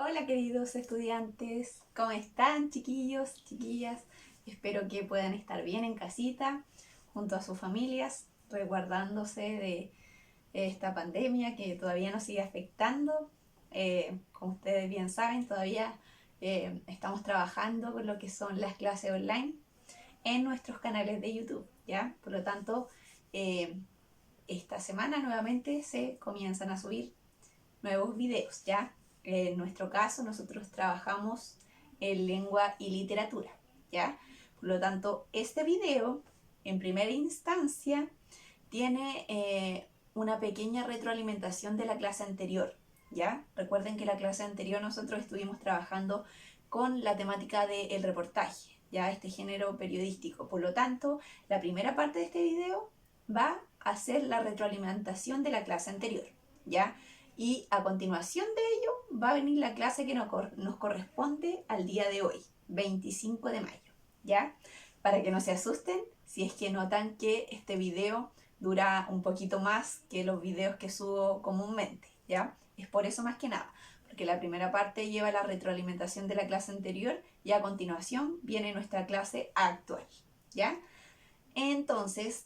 Hola queridos estudiantes, ¿cómo están chiquillos, chiquillas? Espero que puedan estar bien en casita, junto a sus familias, resguardándose de esta pandemia que todavía nos sigue afectando. Como ustedes bien saben, todavía estamos trabajando con lo que son las clases online en nuestros canales de YouTube, ¿ya? Por lo tanto, eh, esta semana nuevamente se comienzan a subir nuevos videos, ¿ya? En nuestro caso, nosotros trabajamos en lengua y literatura, ¿ya? Por lo tanto, este video, en primera instancia, tiene una pequeña retroalimentación de la clase anterior, ¿ya? Recuerden que la clase anterior nosotros estuvimos trabajando con la temática del reportaje, ¿ya? Este género periodístico. Por lo tanto, la primera parte de este video va a ser la retroalimentación de la clase anterior, ¿ya? Y a continuación de ello va a venir la clase que nos corresponde al día de hoy, 25 de mayo, ¿ya? Para que no se asusten si es que notan que este video dura un poquito más que los videos que subo comúnmente, ¿ya? Es por eso más que nada, porque la primera parte lleva la retroalimentación de la clase anterior y a continuación viene nuestra clase actual, ¿ya? Entonces,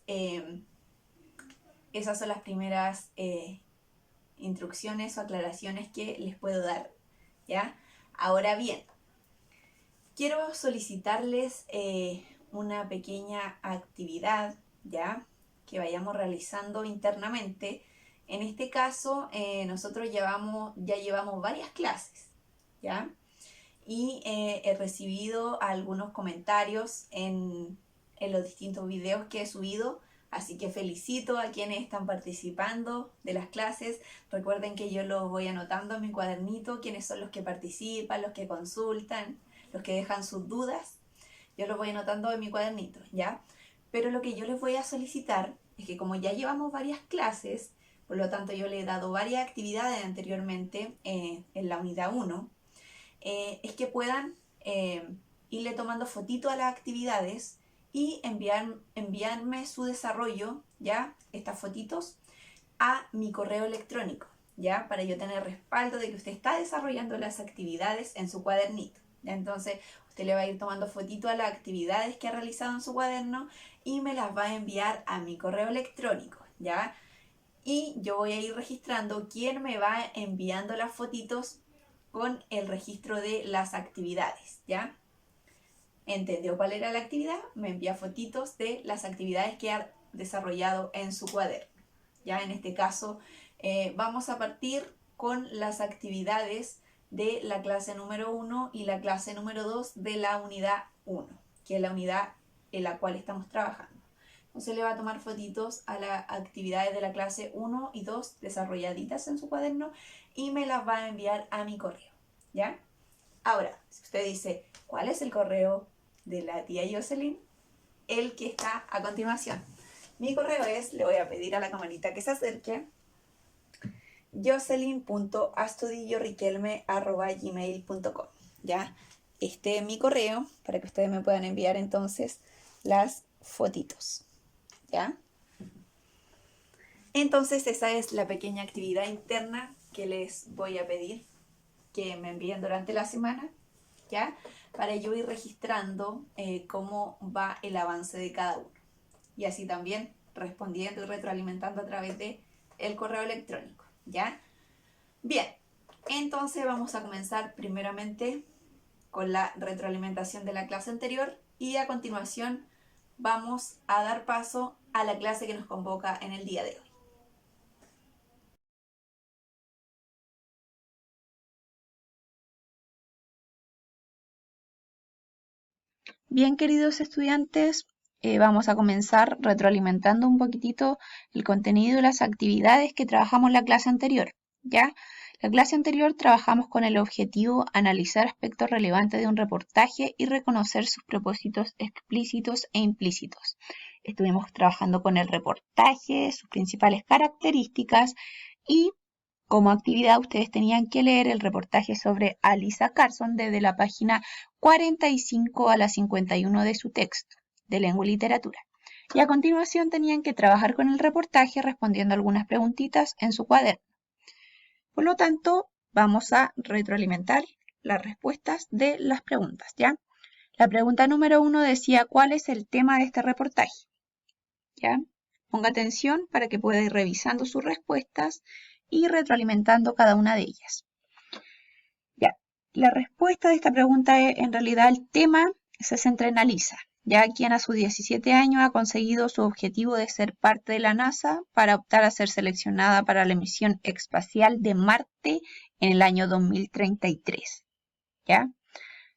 esas son las primeras instrucciones o aclaraciones que les puedo dar, ¿ya? Ahora bien, quiero solicitarles una pequeña actividad, ¿ya? Que vayamos realizando internamente. En este caso, nosotros ya llevamos varias clases, ¿ya? Y he recibido algunos comentarios en los distintos videos que he subido, así que felicito a quienes están participando de las clases. Recuerden que yo los voy anotando en mi cuadernito, quiénes son los que participan, los que consultan, los que dejan sus dudas. Yo los voy anotando en mi cuadernito, ¿ya? Pero lo que yo les voy a solicitar es que como ya llevamos varias clases, por lo tanto yo le he dado varias actividades anteriormente en la unidad 1, es que puedan irle tomando fotito a las actividades y enviarme su desarrollo, ¿ya? Estas fotitos a mi correo electrónico, ¿ya? Para yo tener respaldo de que usted está desarrollando las actividades en su cuadernito, ¿ya? Entonces, usted le va a ir tomando fotito a las actividades que ha realizado en su cuaderno y me las va a enviar a mi correo electrónico, ¿ya? Y yo voy a ir registrando quién me va enviando las fotitos con el registro de las actividades, ¿ya? ¿Entendió cuál era la actividad? Me envía fotitos de las actividades que ha desarrollado en su cuaderno. Ya en este caso vamos a partir con las actividades de la clase número 1 y la clase número 2 de la unidad 1, que es la unidad en la cual estamos trabajando. Entonces le va a tomar fotitos a las actividades de la clase 1 y 2 desarrolladitas en su cuaderno y me las va a enviar a mi correo, ¿ya? Ahora, si usted dice, ¿cuál es el correo de la tía Jocelyn? El que está a continuación. Mi correo es, le voy a pedir a la camarita que se acerque, jocelyn.astudilloriquelme@gmail.com. ¿Ya? Este es mi correo para que ustedes me puedan enviar entonces las fotitos. ¿Ya? Entonces esa es la pequeña actividad interna que les voy a pedir que me envíen durante la semana, ¿ya? Para yo ir registrando cómo va el avance de cada uno. Y así también respondiendo y retroalimentando a través de el correo electrónico, ¿ya? Bien, entonces vamos a comenzar primeramente con la retroalimentación de la clase anterior y a continuación vamos a dar paso a la clase que nos convoca en el día de hoy. Bien, queridos estudiantes, vamos a comenzar retroalimentando un poquitito el contenido y las actividades que trabajamos en la clase anterior, ¿ya? La clase anterior trabajamos con el objetivo analizar aspectos relevantes de un reportaje y reconocer sus propósitos explícitos e implícitos. Estuvimos trabajando con el reportaje, sus principales características y como actividad, ustedes tenían que leer el reportaje sobre Alisa Carson desde la página 45 a la 51 de su texto de lengua y literatura. Y a continuación tenían que trabajar con el reportaje respondiendo algunas preguntitas en su cuaderno. Por lo tanto, vamos a retroalimentar las respuestas de las preguntas, ¿ya? La pregunta número 1 decía, ¿cuál es el tema de este reportaje? ¿Ya? Ponga atención para que pueda ir revisando sus respuestas y retroalimentando cada una de ellas. Ya, la respuesta de esta pregunta es, en realidad, el tema se centra en Alisa, ya quien a sus 17 años ha conseguido su objetivo de ser parte de la NASA para optar a ser seleccionada para la misión espacial de Marte en el año 2033. ¿Ya?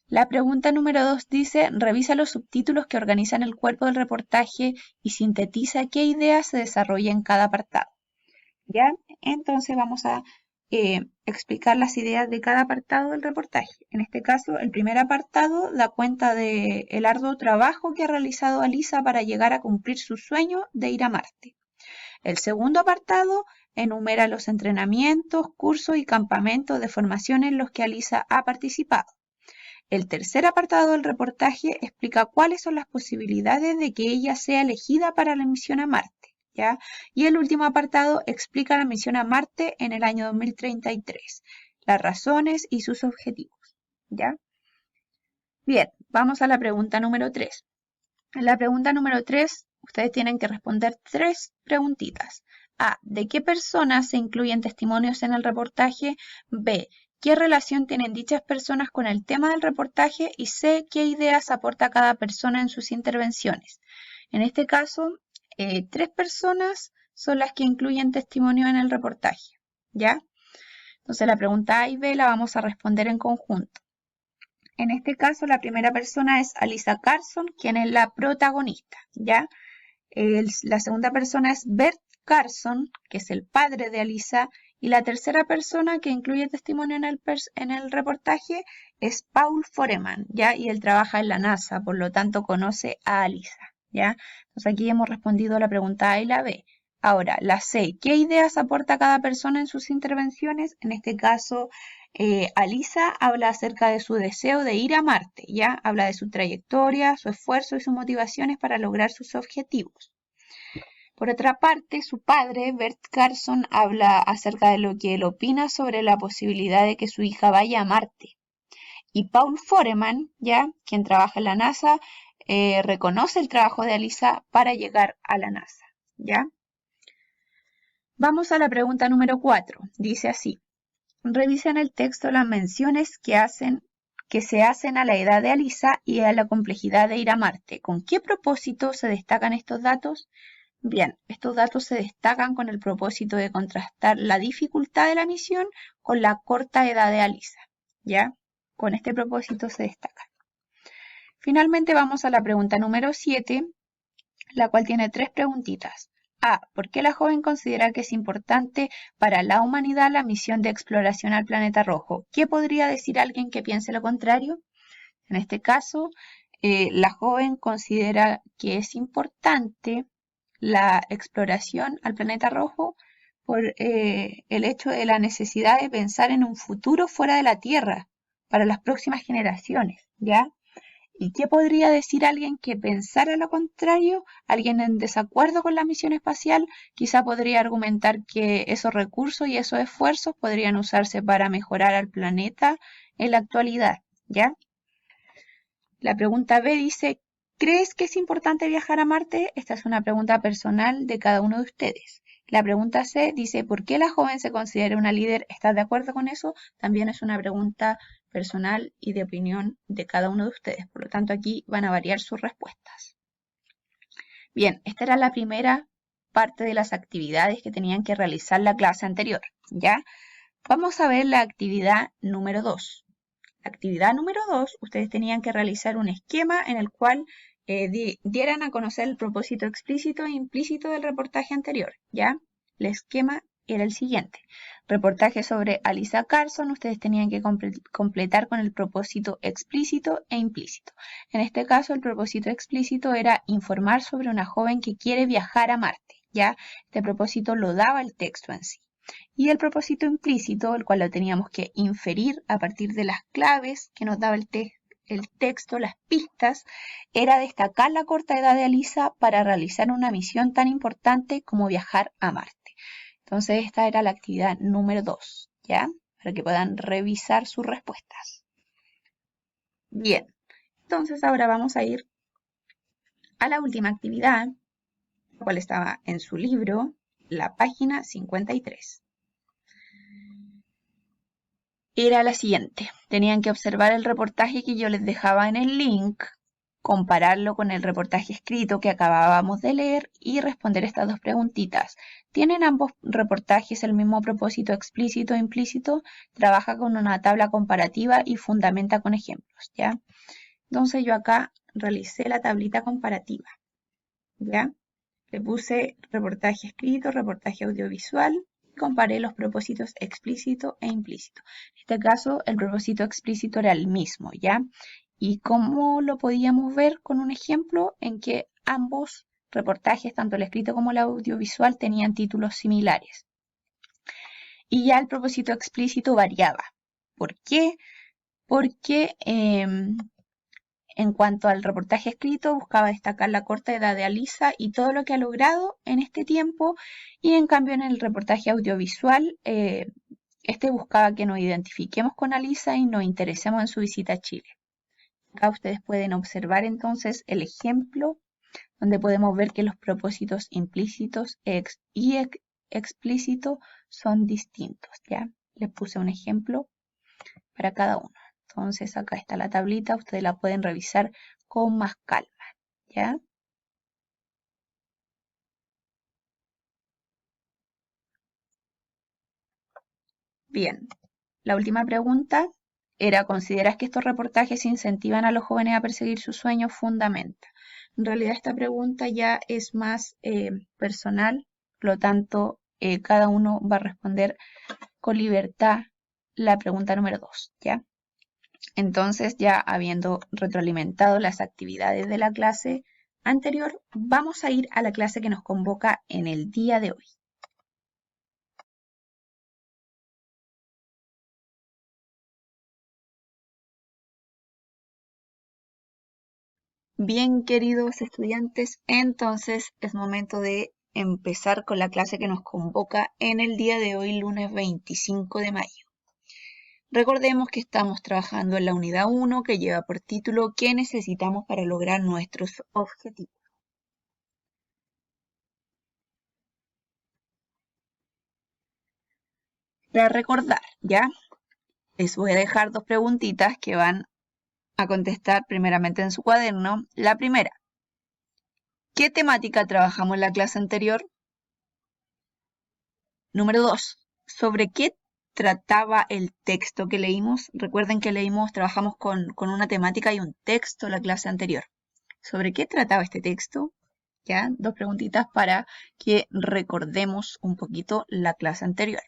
La pregunta número 2 dice, revisa los subtítulos que organizan el cuerpo del reportaje y sintetiza qué idea se desarrolla en cada apartado. ¿Ya? Entonces vamos a explicar las ideas de cada apartado del reportaje. En este caso, el primer apartado da cuenta del arduo trabajo que ha realizado Alisa para llegar a cumplir su sueño de ir a Marte. El segundo apartado enumera los entrenamientos, cursos y campamentos de formación en los que Alisa ha participado. El tercer apartado del reportaje explica cuáles son las posibilidades de que ella sea elegida para la misión a Marte. ¿Ya? Y el último apartado explica la misión a Marte en el año 2033, las razones y sus objetivos. ¿Ya? Bien, vamos a la pregunta número 3. En la pregunta número 3, ustedes tienen que responder 3 preguntitas. A. ¿De qué personas se incluyen testimonios en el reportaje? B. ¿Qué relación tienen dichas personas con el tema del reportaje? Y C. ¿Qué ideas aporta cada persona en sus intervenciones? En este caso, 3 personas son las que incluyen testimonio en el reportaje, ¿ya? Entonces la pregunta A y B la vamos a responder en conjunto. En este caso, la primera persona es Alisa Carson, quien es la protagonista, ¿ya? La segunda persona es Bert Carson, que es el padre de Alisa, y la tercera persona que incluye testimonio en el reportaje es Paul Foreman, ¿ya? Y él trabaja en la NASA, por lo tanto conoce a Alisa, ¿ya? Entonces aquí hemos respondido a la pregunta A y la B. Ahora, la C, ¿qué ideas aporta cada persona en sus intervenciones? En este caso, Alisa habla acerca de su deseo de ir a Marte, ¿ya? Habla de su trayectoria, su esfuerzo y sus motivaciones para lograr sus objetivos. Por otra parte, su padre, Bert Carson, habla acerca de lo que él opina sobre la posibilidad de que su hija vaya a Marte. Y Paul Foreman, ¿ya? Quien trabaja en la NASA, reconoce el trabajo de Alisa para llegar a la NASA, ¿ya? Vamos a la pregunta número 4. Dice así. Revisa en el texto las menciones que se hacen a la edad de Alisa y a la complejidad de ir a Marte. ¿Con qué propósito se destacan estos datos? Bien, estos datos se destacan con el propósito de contrastar la dificultad de la misión con la corta edad de Alisa, ¿ya? Con este propósito se destacan. Finalmente vamos a la pregunta número 7, la cual tiene 3 preguntitas. A. ¿Por qué la joven considera que es importante para la humanidad la misión de exploración al planeta rojo? ¿Qué podría decir alguien que piense lo contrario? En este caso, la joven considera que es importante la exploración al planeta rojo por el hecho de la necesidad de pensar en un futuro fuera de la Tierra para las próximas generaciones, ¿ya? ¿Y qué podría decir alguien que pensara lo contrario? Alguien en desacuerdo con la misión espacial quizá podría argumentar que esos recursos y esos esfuerzos podrían usarse para mejorar al planeta en la actualidad, ¿ya? La pregunta B dice, ¿crees que es importante viajar a Marte? Esta es una pregunta personal de cada uno de ustedes. La pregunta C dice, ¿por qué la joven se considera una líder? ¿Estás de acuerdo con eso? También es una pregunta personal y de opinión de cada uno de ustedes. Por lo tanto, aquí van a variar sus respuestas. Bien, esta era la primera parte de las actividades que tenían que realizar la clase anterior, ¿ya? Vamos a ver la actividad número 2. La actividad número 2, ustedes tenían que realizar un esquema en el cual dieran a conocer el propósito explícito e implícito del reportaje anterior, ¿ya? El esquema era el siguiente. Reportaje sobre Alisa Carson, ustedes tenían que completar con el propósito explícito e implícito. En este caso, el propósito explícito era informar sobre una joven que quiere viajar a Marte, ¿ya? Este propósito lo daba el texto en sí. Y el propósito implícito, el cual lo teníamos que inferir a partir de las claves que nos daba el texto, las pistas, era destacar la corta edad de Alisa para realizar una misión tan importante como viajar a Marte. Entonces esta era la actividad número 2, ¿ya? para que puedan revisar sus respuestas. Bien, entonces ahora vamos a ir a la última actividad, la cual estaba en su libro, la página 53. Era la siguiente. Tenían que observar el reportaje que yo les dejaba en el link, compararlo con el reportaje escrito que acabábamos de leer y responder estas dos preguntitas. ¿Tienen ambos reportajes el mismo propósito explícito e implícito? Trabaja con una tabla comparativa y fundamenta con ejemplos, ¿ya? Entonces yo acá realicé la tablita comparativa, ¿ya? Le puse reportaje escrito, reportaje audiovisual, comparé los propósitos explícito e implícito. En este caso, el propósito explícito era el mismo, ¿ya? ¿Y cómo lo podíamos ver? Con un ejemplo en que ambos reportajes, tanto el escrito como el audiovisual, tenían títulos similares. Y ya el propósito explícito variaba. ¿Por qué? Porque en cuanto al reportaje escrito, buscaba destacar la corta edad de Alisa y todo lo que ha logrado en este tiempo, y en cambio en el reportaje audiovisual, este buscaba que nos identifiquemos con Alisa y nos interesemos en su visita a Chile. Acá ustedes pueden observar entonces el ejemplo, donde podemos ver que los propósitos implícitos y explícitos son distintos, ¿ya? Les puse un ejemplo para cada uno. Entonces acá está la tablita, ustedes la pueden revisar con más calma, ¿ya? Bien, la última pregunta era, ¿consideras que estos reportajes incentivan a los jóvenes a perseguir sus sueños? Fundamenta. En realidad esta pregunta ya es más personal, por lo tanto cada uno va a responder con libertad la pregunta número 2, ¿ya? Entonces, ya habiendo retroalimentado las actividades de la clase anterior, vamos a ir a la clase que nos convoca en el día de hoy. Bien, queridos estudiantes, entonces es momento de empezar con la clase que nos convoca en el día de hoy, lunes 25 de mayo. Recordemos que estamos trabajando en la unidad 1 que lleva por título ¿Qué necesitamos para lograr nuestros objetivos? Para recordar, ¿ya? Les voy a dejar dos preguntitas que van a contestar primeramente en su cuaderno. La primera, ¿qué temática trabajamos en la clase anterior? Número 2, ¿sobre qué trataba el texto que leímos? Recuerden que trabajamos con una temática y un texto la clase anterior. ¿Sobre qué trataba este texto? ¿Ya? Dos preguntitas para que recordemos un poquito la clase anterior.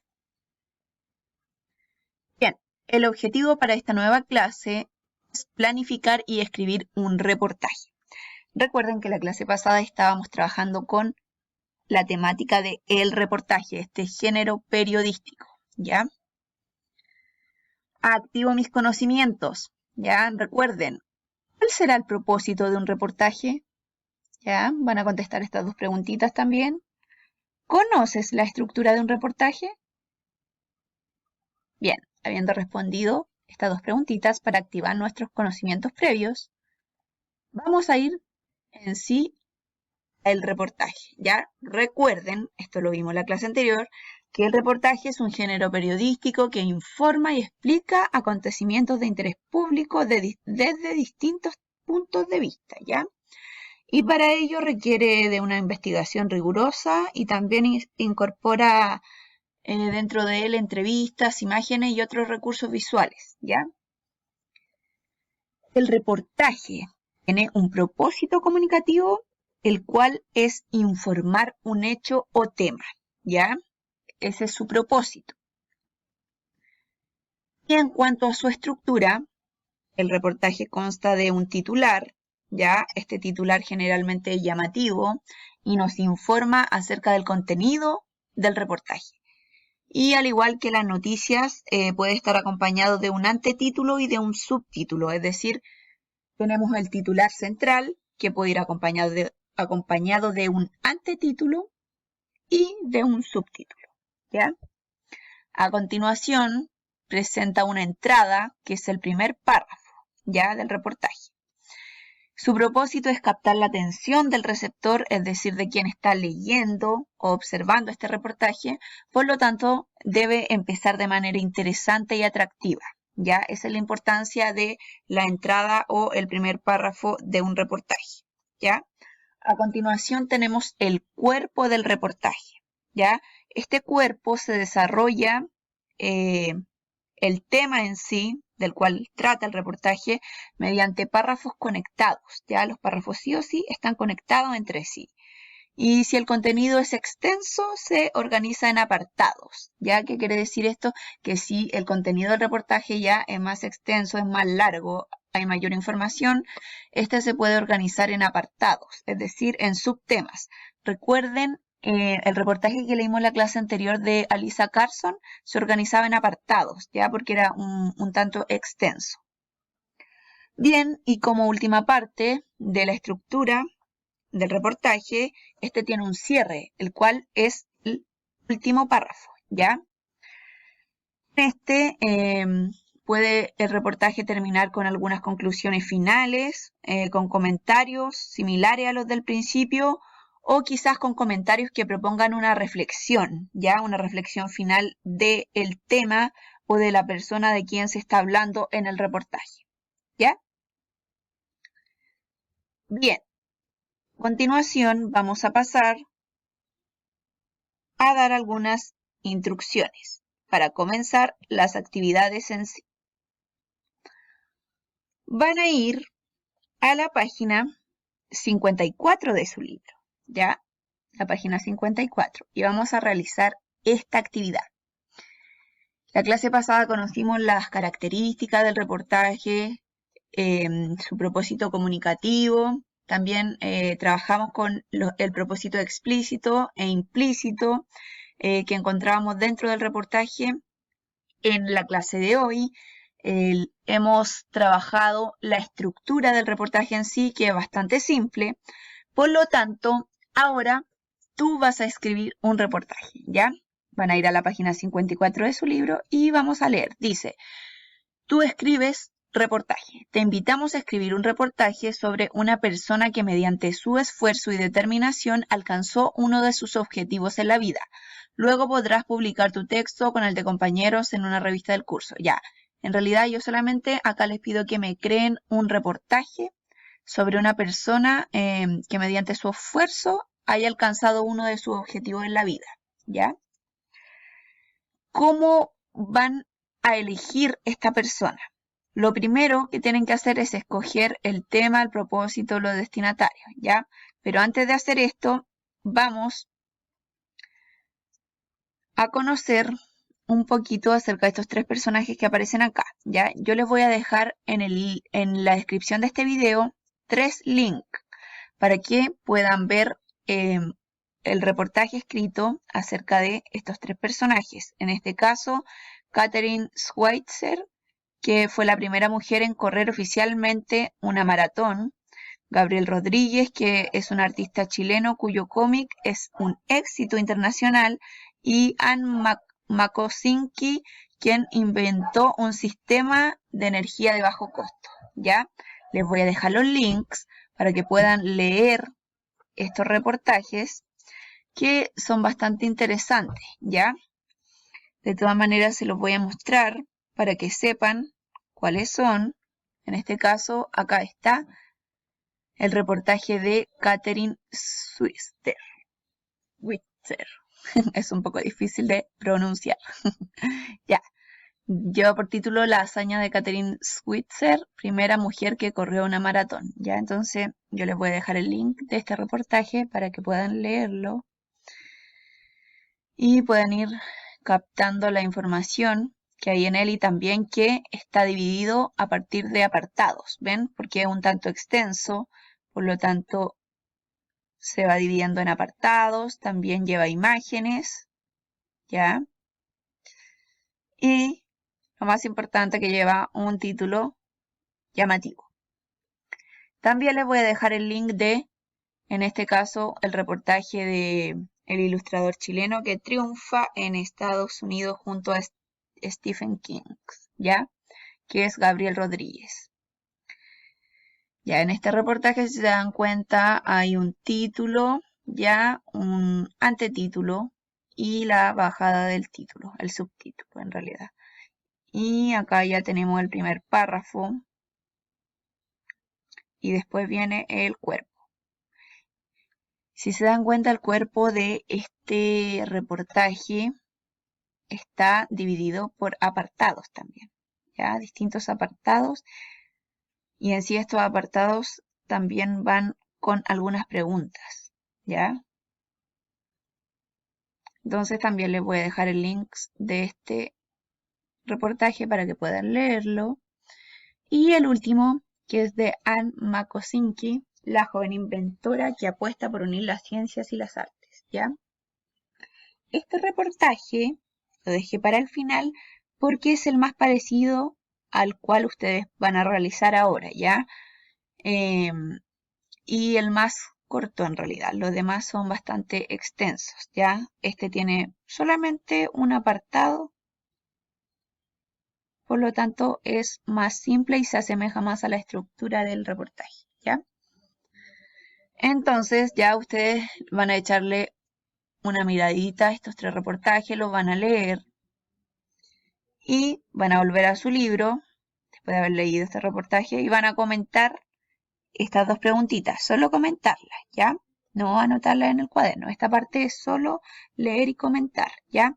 Bien, el objetivo para esta nueva clase es planificar y escribir un reportaje. Recuerden que la clase pasada estábamos trabajando con la temática de el reportaje, este género periodístico, ¿ya? Activo mis conocimientos, ¿ya? Recuerden, ¿cuál será el propósito de un reportaje? ¿Ya? Van a contestar estas dos preguntitas también. ¿Conoces la estructura de un reportaje? Bien, habiendo respondido estas dos preguntitas para activar nuestros conocimientos previos, vamos a ir en sí al reportaje. Ya recuerden, esto lo vimos en la clase anterior, que el reportaje es un género periodístico que informa y explica acontecimientos de interés público desde distintos puntos de vista, ¿ya? Y para ello requiere de una investigación rigurosa y también incorpora dentro de él entrevistas, imágenes y otros recursos visuales, ¿ya? El reportaje tiene un propósito comunicativo, el cual es informar un hecho o tema, ¿ya? Ese es su propósito. Y en cuanto a su estructura, el reportaje consta de un titular, ¿ya? Este titular generalmente es llamativo y nos informa acerca del contenido del reportaje. Y al igual que las noticias, puede estar acompañado de un antetítulo y de un subtítulo, es decir, tenemos el titular central, que puede ir acompañado de un antetítulo y de un subtítulo, ¿ya? A continuación, presenta una entrada, que es el primer párrafo, ya, del reportaje. Su propósito es captar la atención del receptor, es decir, de quien está leyendo o observando este reportaje, por lo tanto, debe empezar de manera interesante y atractiva. ¿Ya? Esa es la importancia de la entrada o el primer párrafo de un reportaje. ¿Ya? A continuación tenemos el cuerpo del reportaje. ¿Ya? Este cuerpo se desarrolla el tema en sí, del cual trata el reportaje, mediante párrafos conectados. ¿Ya? Los párrafos sí o sí están conectados entre sí. Y si el contenido es extenso, se organiza en apartados. ¿Ya? ¿Qué quiere decir esto? Que si el contenido del reportaje ya es más extenso, es más largo, hay mayor información, este se puede organizar en apartados, es decir, en subtemas. Recuerden, el reportaje que leímos en la clase anterior de Alisa Carson se organizaba en apartados, ¿ya? Porque era un tanto extenso. Bien, y como última parte de la estructura del reportaje, este tiene un cierre, el cual es el último párrafo, ¿ya? Puede el reportaje terminar con algunas conclusiones finales, con comentarios similares a los del principio, o quizás con comentarios que propongan una reflexión, ¿ya? Una reflexión final del tema o de la persona de quien se está hablando en el reportaje, ¿ya? Bien. A continuación vamos a pasar a dar algunas instrucciones para comenzar las actividades en sí. Van a ir a la página 54 de su libro, ¿ya? La página 54. Y vamos a realizar esta actividad. La clase pasada conocimos las características del reportaje, su propósito comunicativo. También trabajamos con el propósito explícito e implícito que encontrábamos dentro del reportaje. En la clase de hoy hemos trabajado la estructura del reportaje en sí, que es bastante simple. Por lo tanto, ahora tú vas a escribir un reportaje, ¿ya? Van a ir a la página 54 de su libro y vamos a leer. Dice, tú escribes reportaje. Te invitamos a escribir un reportaje sobre una persona que mediante su esfuerzo y determinación alcanzó uno de sus objetivos en la vida. Luego podrás publicar tu texto con el de compañeros en una revista del curso. Ya, en realidad yo solamente acá les pido que me creen un reportaje sobre una persona que mediante su esfuerzo haya alcanzado uno de sus objetivos en la vida. ¿Ya? ¿Cómo van a elegir esta persona? Lo primero que tienen que hacer es escoger el tema, el propósito, los destinatarios, ¿ya? Pero antes de hacer esto, vamos a conocer un poquito acerca de estos tres personajes que aparecen acá, ¿ya? Yo les voy a dejar en la descripción de este video 3 links para que puedan ver el reportaje escrito acerca de estos tres personajes. En este caso, Katherine Schweitzer, que fue la primera mujer en correr oficialmente una maratón. Gabriel Rodríguez, que es un artista chileno cuyo cómic es un éxito internacional. Y Anne Makosinski, quien inventó un sistema de energía de bajo costo. ¿Ya? Les voy a dejar los links para que puedan leer estos reportajes que son bastante interesantes, ¿ya? De todas maneras se los voy a mostrar para que sepan cuáles son. En este caso, acá está el reportaje de Katherine Schweitzer. Es un poco difícil de pronunciar. Ya. Lleva por título La hazaña de Katherine Schweitzer, primera mujer que corrió una maratón. Ya, entonces yo les voy a dejar el link de este reportaje para que puedan leerlo y puedan ir captando la información que hay en él y también que está dividido a partir de apartados, ¿ven? Porque es un tanto extenso, por lo tanto se va dividiendo en apartados, también lleva imágenes, ¿ya? Y lo más importante, que lleva un título llamativo. También les voy a dejar el link de, en este caso, el reportaje de el ilustrador chileno que triunfa en Estados Unidos junto a Stephen King, ¿ya? Que es Gabriel Rodríguez. Ya en este reportaje, si se dan cuenta, hay un título, ya un antetítulo y la bajada del título, el subtítulo en realidad. Y acá ya tenemos el primer párrafo y después viene el cuerpo. Si se dan cuenta, el cuerpo de este reportaje está dividido por apartados también, ya distintos apartados, y en sí estos apartados también van con algunas preguntas, ¿ya? Entonces también les voy a dejar el link de este reportaje para que puedan leerlo. Y el último, que es de Anne Makosinski, la joven inventora que apuesta por unir las ciencias y las artes, ¿ya? Este reportaje lo dejé para el final porque es el más parecido al cual ustedes van a realizar ahora, ¿ya? Y el más corto en realidad. Los demás son bastante extensos, ¿ya? Este tiene solamente un apartado, por lo tanto es más simple y se asemeja más a la estructura del reportaje, ¿ya? Entonces ya ustedes van a echarle una miradita a estos 3 reportajes, los van a leer y van a volver a su libro después de haber leído este reportaje y van a comentar estas 2 preguntitas, solo comentarlas, ¿ya? No anotarlas en el cuaderno. Esta parte es solo leer y comentar, ¿ya?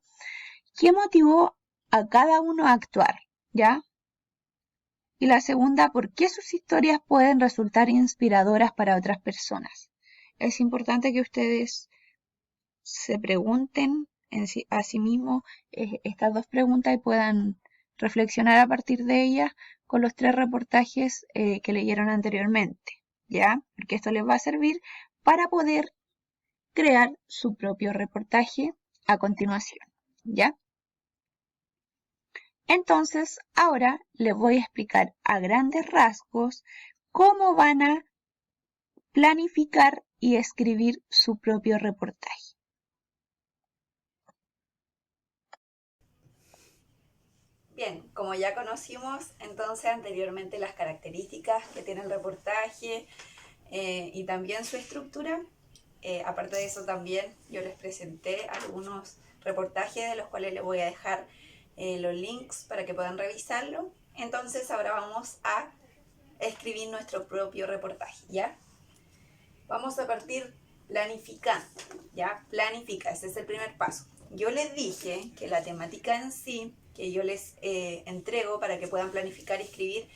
¿Qué motivó a cada uno a actuar, ¿ya? Y la segunda, ¿por qué sus historias pueden resultar inspiradoras para otras personas? Es importante que ustedes se pregunten a sí mismos estas 2 preguntas y puedan reflexionar a partir de ellas con los 3 reportajes que leyeron anteriormente, ¿ya? Porque esto les va a servir para poder crear su propio reportaje a continuación, ¿ya? Entonces, ahora les voy a explicar a grandes rasgos cómo van a planificar y escribir su propio reportaje. Bien, como ya conocimos entonces anteriormente las características que tiene el reportaje y también su estructura, aparte de eso también yo les presenté algunos reportajes de los cuales les voy a dejar los links para que puedan revisarlo. Entonces ahora vamos a escribir nuestro propio reportaje, ¿ya? Vamos a partir planificando, ¿ya? Planifica, ese es el primer paso. Yo les dije que la temática en sí, que yo les entrego para que puedan planificar y escribir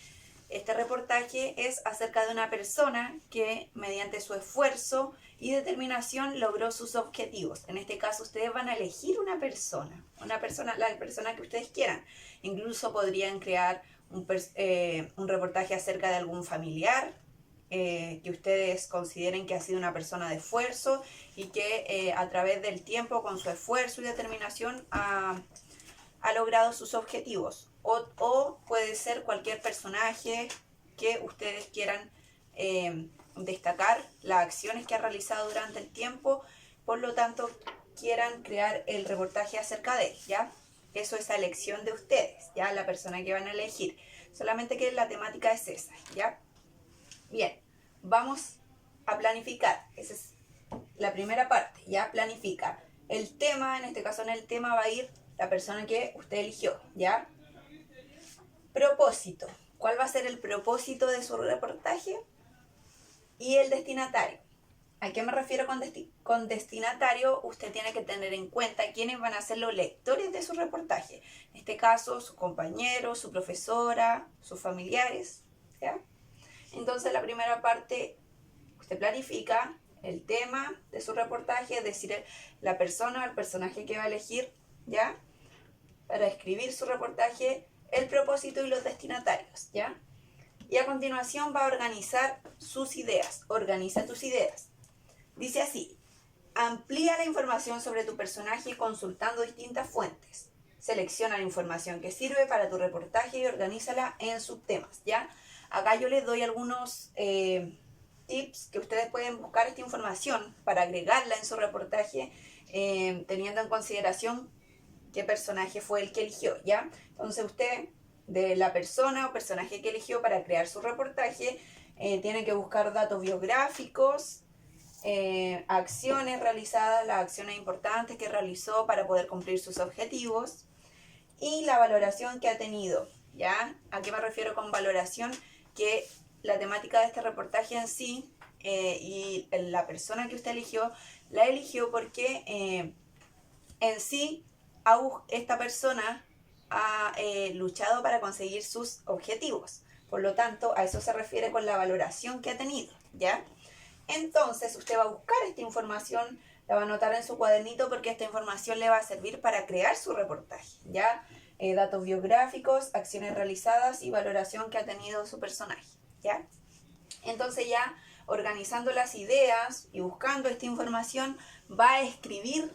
este reportaje, es acerca de una persona que mediante su esfuerzo y determinación logró sus objetivos. En este caso ustedes van a elegir una persona, la persona que ustedes quieran. Incluso podrían crear un reportaje acerca de algún familiar que ustedes consideren que ha sido una persona de esfuerzo y que a través del tiempo, con su esfuerzo y determinación, ha logrado sus objetivos. O puede ser cualquier personaje que ustedes quieran destacar las acciones que ha realizado durante el tiempo, por lo tanto quieran crear el reportaje acerca de él, ¿ya? Eso es a elección de ustedes, ¿ya? La persona que van a elegir. Solamente que la temática es esa, ¿ya? Bien, vamos a planificar. Esa es la primera parte, ¿ya? Planifica. El tema, en este caso en el tema va a ir la persona que usted eligió, ¿ya? Propósito. ¿Cuál va a ser el propósito de su reportaje? Y el destinatario. ¿A qué me refiero con destinatario? Usted tiene que tener en cuenta quiénes van a ser los lectores de su reportaje. En este caso, su compañero, su profesora, sus familiares, ¿ya? Entonces la primera parte, usted planifica el tema de su reportaje, es decir, la persona o el personaje que va a elegir, ¿ya? Para escribir su reportaje, el propósito y los destinatarios, ¿ya? Y a continuación va a organizar sus ideas. Organiza tus ideas. Dice así: amplía la información sobre tu personaje consultando distintas fuentes. Selecciona la información que sirve para tu reportaje y organízala en subtemas, ¿ya? Acá yo les doy algunos tips que ustedes pueden buscar esta información para agregarla en su reportaje, teniendo en consideración qué personaje fue el que eligió, ¿ya? Entonces usted, de la persona o personaje que eligió para crear su reportaje, tiene que buscar datos biográficos, acciones realizadas, las acciones importantes que realizó para poder cumplir sus objetivos y la valoración que ha tenido, ¿ya? ¿A qué me refiero con valoración? Que la temática de este reportaje en sí y la persona que usted eligió, la eligió porque en sí esta persona ha luchado para conseguir sus objetivos. Por lo tanto, a eso se refiere con la valoración que ha tenido, ¿ya? Entonces, usted va a buscar esta información, la va a anotar en su cuadernito porque esta información le va a servir para crear su reportaje, ¿ya? Datos biográficos, acciones realizadas y valoración que ha tenido su personaje, ¿ya? Entonces ya organizando las ideas y buscando esta información, va a escribir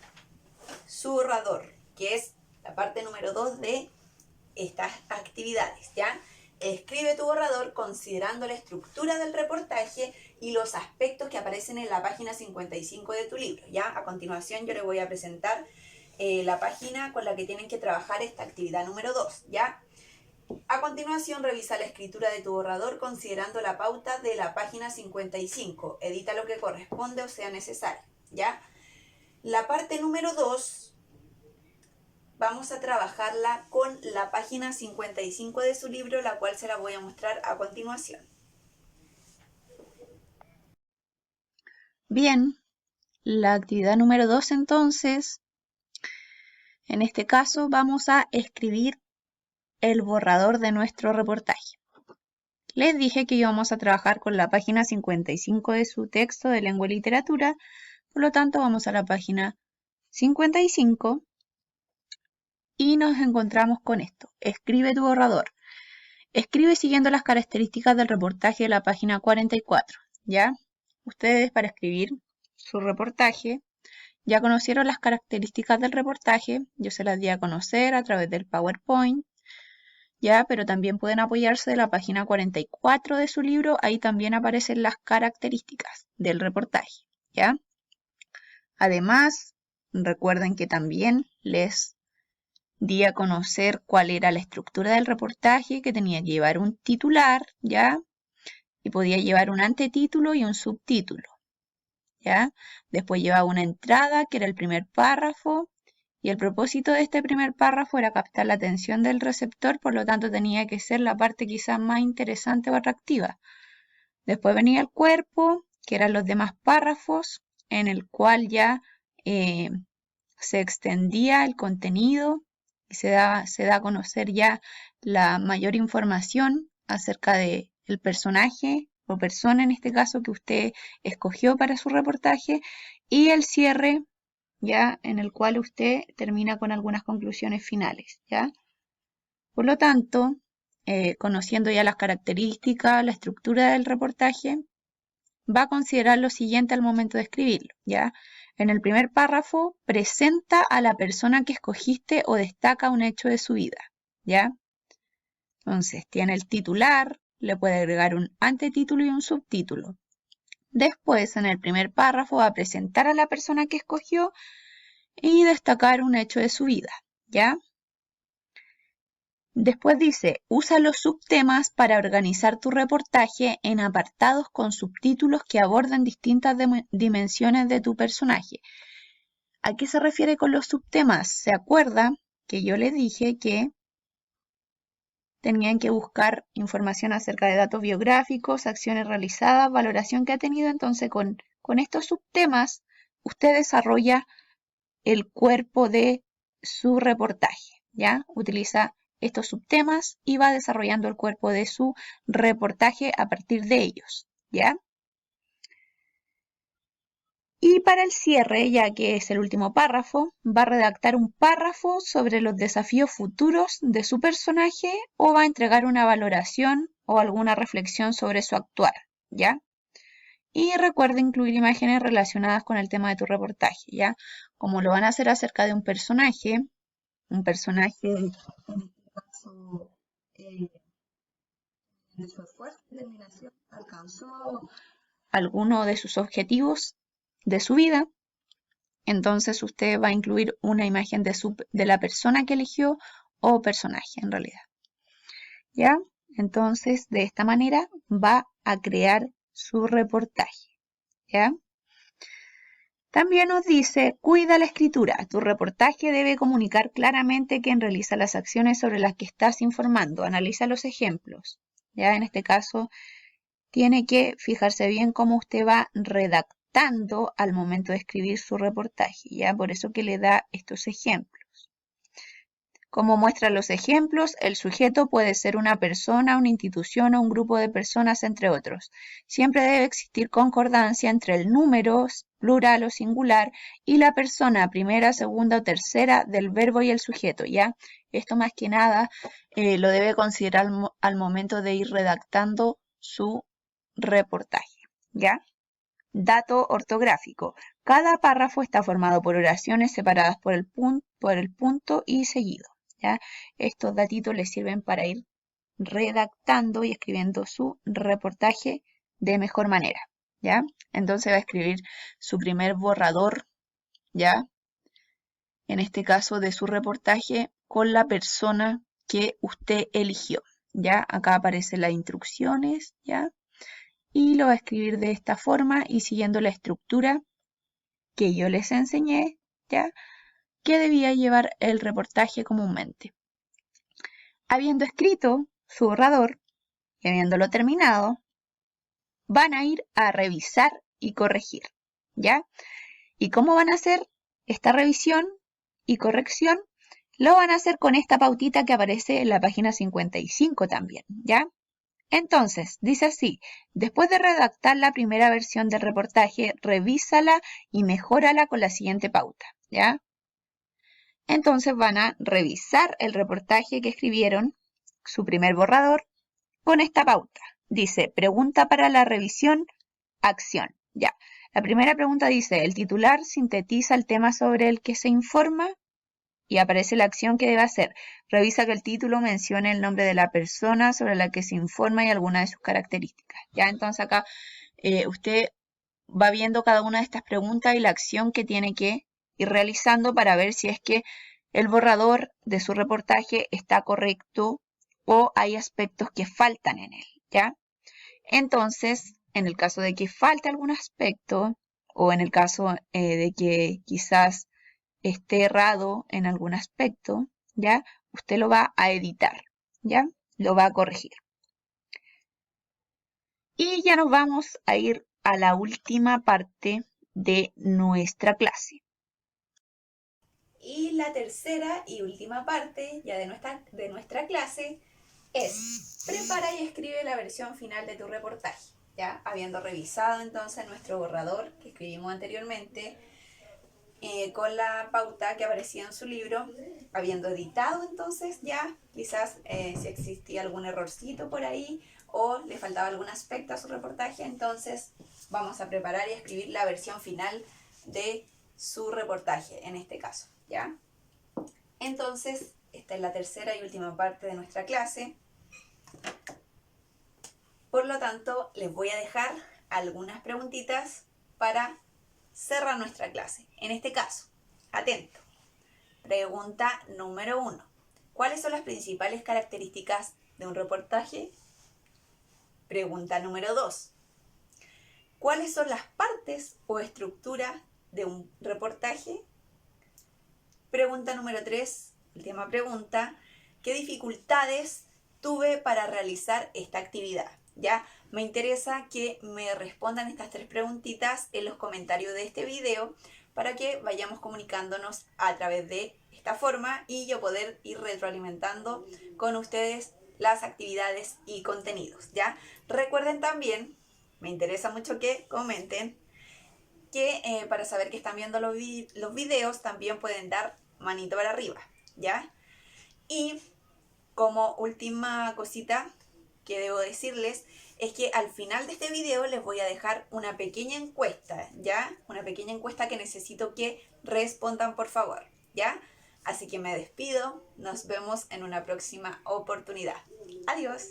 su borrador, que es la parte número 2 de estas actividades, ¿ya? Escribe tu borrador considerando la estructura del reportaje y los aspectos que aparecen en la página 55 de tu libro, ¿ya? A continuación yo les voy a presentar la página con la que tienen que trabajar esta actividad número 2, ¿ya? A continuación revisa la escritura de tu borrador considerando la pauta de la página 55. Edita lo que corresponde o sea necesario, ¿ya? La parte número 2 vamos a trabajarla con la página 55 de su libro, la cual se la voy a mostrar a continuación. Bien, la actividad número 2 entonces, en este caso vamos a escribir el borrador de nuestro reportaje. Les dije que íbamos a trabajar con la página 55 de su texto de lengua y literatura, por lo tanto vamos a la página 55 y nos encontramos con esto. Escribe tu borrador. Escribe siguiendo las características del reportaje de la página 44, ¿ya? Ustedes para escribir su reportaje ya conocieron las características del reportaje, yo se las di a conocer a través del PowerPoint, ¿ya? Pero también pueden apoyarse de la página 44 de su libro, ahí también aparecen las características del reportaje, ¿ya? Además, recuerden que también les di a conocer cuál era la estructura del reportaje, que tenía que llevar un titular, ¿ya? Y podía llevar un antetítulo y un subtítulo, ¿ya? Después llevaba una entrada, que era el primer párrafo, y el propósito de este primer párrafo era captar la atención del receptor, por lo tanto tenía que ser la parte quizás más interesante o atractiva. Después venía el cuerpo, que eran los demás párrafos, en el cual ya se extendía el contenido y se da a conocer ya la mayor información acerca del personaje o persona en este caso que usted escogió para su reportaje, y el cierre ya en el cual usted termina con algunas conclusiones finales, ¿ya? Por lo tanto, conociendo ya las características, la estructura del reportaje, va a considerar lo siguiente al momento de escribirlo, ¿ya? En el primer párrafo, presenta a la persona que escogiste o destaca un hecho de su vida, ¿ya? Entonces, tiene el titular, le puede agregar un antetítulo y un subtítulo. Después, en el primer párrafo, va a presentar a la persona que escogió y destacar un hecho de su vida, ¿ya? Después dice, usa los subtemas para organizar tu reportaje en apartados con subtítulos que aborden distintas dimensiones de tu personaje. ¿A qué se refiere con los subtemas? ¿Se acuerda que yo les dije que tenían que buscar información acerca de datos biográficos, acciones realizadas, valoración que ha tenido? Entonces, con estos subtemas, usted desarrolla el cuerpo de su reportaje, ¿ya? Utiliza estos subtemas y va desarrollando el cuerpo de su reportaje a partir de ellos, ¿ya? Y para el cierre, ya que es el último párrafo, va a redactar un párrafo sobre los desafíos futuros de su personaje o va a entregar una valoración o alguna reflexión sobre su actuar, ¿ya? Y recuerda incluir imágenes relacionadas con el tema de tu reportaje, ¿ya? Como lo van a hacer acerca de un personaje, en este caso, de su esfuerzo y determinación, alcanzó alguno de sus objetivos de su vida, entonces usted va a incluir una imagen de la persona que eligió o personaje en realidad. ¿Ya? Entonces, de esta manera va a crear su reportaje. ¿Ya? También nos dice, cuida la escritura. Tu reportaje debe comunicar claramente quién realiza las acciones sobre las que estás informando. Analiza los ejemplos. ¿Ya? En este caso, tiene que fijarse bien cómo usted va redactando al momento de escribir su reportaje. ¿Ya? Por eso que le da estos ejemplos. Como muestran los ejemplos, el sujeto puede ser una persona, una institución o un grupo de personas, entre otros. Siempre debe existir concordancia entre el número, plural o singular, y la persona, primera, segunda o tercera, del verbo y el sujeto, ¿ya? Esto más que nada lo debe considerar al momento de ir redactando su reportaje, ¿ya? Dato ortográfico. Cada párrafo está formado por oraciones separadas por el punto y seguido. ¿Ya? Estos datitos les sirven para ir redactando y escribiendo su reportaje de mejor manera. ¿Ya? Entonces va a escribir su primer borrador, ¿ya? En este caso de su reportaje con la persona que usted eligió. ¿Ya? Acá aparecen las instrucciones, ¿ya? Y lo va a escribir de esta forma y siguiendo la estructura que yo les enseñé, ¿ya? Que debía llevar el reportaje comúnmente. Habiendo escrito su borrador y habiéndolo terminado, van a ir a revisar y corregir, ¿ya? ¿Y cómo van a hacer esta revisión y corrección? Lo van a hacer con esta pautita que aparece en la página 55 también, ¿ya? Entonces, dice así, después de redactar la primera versión del reportaje, revísala y mejórala con la siguiente pauta, ¿ya? Entonces van a revisar el reportaje que escribieron, su primer borrador, con esta pauta. Dice, pregunta para la revisión, acción. Ya. La primera pregunta dice, el titular sintetiza el tema sobre el que se informa y aparece la acción que debe hacer. Revisa que el título mencione el nombre de la persona sobre la que se informa y alguna de sus características. Ya, entonces acá usted va viendo cada una de estas preguntas y la acción que tiene que ir realizando para ver si es que el borrador de su reportaje está correcto o hay aspectos que faltan en él, ¿ya? Entonces, en el caso de que falte algún aspecto o en el caso de que quizás esté errado en algún aspecto, ¿ya? Usted lo va a editar, ¿ya? Lo va a corregir. Y ya nos vamos a ir a la última parte de nuestra clase. Y la tercera y última parte ya de nuestra clase es prepara y escribe la versión final de tu reportaje. Ya habiendo revisado entonces nuestro borrador que escribimos anteriormente, con la pauta que aparecía en su libro, habiendo editado entonces ya, quizás si existía algún errorcito por ahí o le faltaba algún aspecto a su reportaje, entonces vamos a preparar y escribir la versión final de su reportaje en este caso, ¿ya? Entonces, esta es la tercera y última parte de nuestra clase. Por lo tanto, les voy a dejar algunas preguntitas para cerrar nuestra clase. En este caso, atento. Pregunta número 1. ¿Cuáles son las principales características de un reportaje? Pregunta número 2. ¿Cuáles son las partes o estructuras de un reportaje? Pregunta número 3. Última pregunta. ¿Qué dificultades tuve para realizar esta actividad? ¿Ya? Me interesa que me respondan estas 3 preguntitas en los comentarios de este video para que vayamos comunicándonos a través de esta forma y yo poder ir retroalimentando con ustedes las actividades y contenidos, ¿ya? Recuerden también, me interesa mucho que comenten, que para saber que están viendo los videos también pueden dar manito para arriba, ¿ya? Y como última cosita que debo decirles es que al final de este video les voy a dejar una pequeña encuesta, ¿ya? Una pequeña encuesta que necesito que respondan, por favor, ¿ya? Así que me despido, nos vemos en una próxima oportunidad. Adiós.